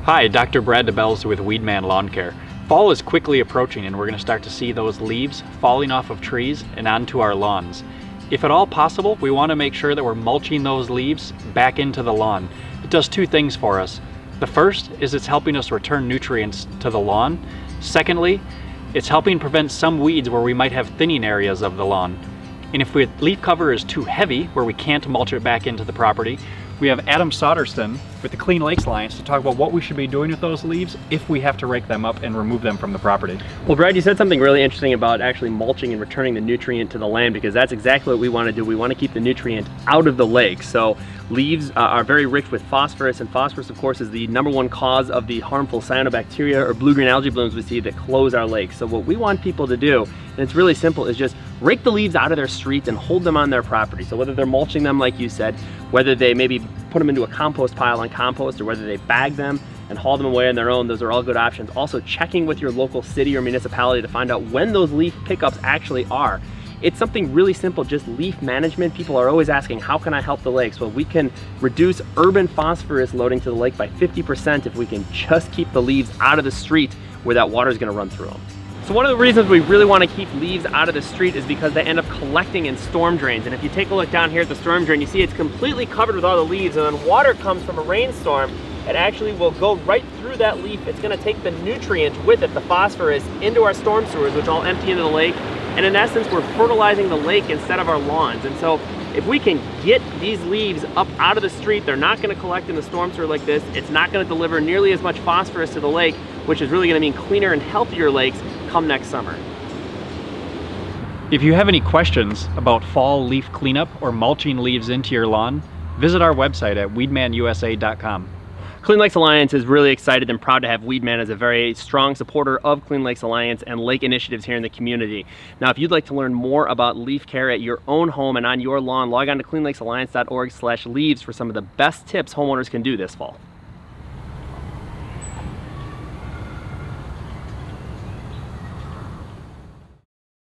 Hi, Dr. Brad DeBels with Weedman Lawn Care. Fall is quickly approaching and we're going to start to see those leaves falling off of trees and onto our lawns. If at all possible, we want to make sure that we're mulching those leaves back into the lawn. It does two things for us. The first is it's helping us return nutrients to the lawn. Secondly, it's helping prevent some weeds where we might have thinning areas of the lawn. And if the leaf cover is too heavy, where we can't mulch it back into the property, we have Adam Sodersten with the Clean Lakes Alliance to talk about what we should be doing with those leaves if we have to rake them up and remove them from the property. Well, Brad, you said something really interesting about actually mulching and returning the nutrient to the land, because that's exactly what we want to do. We want to keep the nutrient out of the lake. So leaves are very rich with phosphorus, and phosphorus, of course, is the #1 cause of the harmful cyanobacteria or blue-green algae blooms we see that close our lakes. So what we want people to do, and it's really simple, is just rake the leaves out of their streets and hold them on their property. So whether they're mulching them, like you said, whether they maybe put them into a compost pile on compost, or whether they bag them and haul them away on their own, those are all good options. Also checking with your local city or municipality to find out when those leaf pickups actually are. It's something really simple, just leaf management. People are always asking, how can I help the lakes? Well, we can reduce urban phosphorus loading to the lake by 50% if we can just keep the leaves out of the street where that water is going to run through them. So one of the reasons we really want to keep leaves out of the street is because they end up collecting in storm drains. And if you take a look down here at the storm drain, you see it's completely covered with all the leaves, and when water comes from a rainstorm, it actually will go right through that leaf. It's going to take the nutrient with it, the phosphorus, into our storm sewers, which all empty into the lake. And in essence, we're fertilizing the lake instead of our lawns. And so if we can get these leaves up out of the street, they're not going to collect in the storm sewer like this. It's not going to deliver nearly as much phosphorus to the lake, which is really going to mean cleaner and healthier lakes come next summer. If you have any questions about fall leaf cleanup or mulching leaves into your lawn, visit our website at weedmanusa.com. Clean Lakes Alliance is really excited and proud to have Weedman as a very strong supporter of Clean Lakes Alliance and lake initiatives here in the community. Now, if you'd like to learn more about leaf care at your own home and on your lawn, log on to cleanlakesalliance.org/leaves for some of the best tips homeowners can do this fall.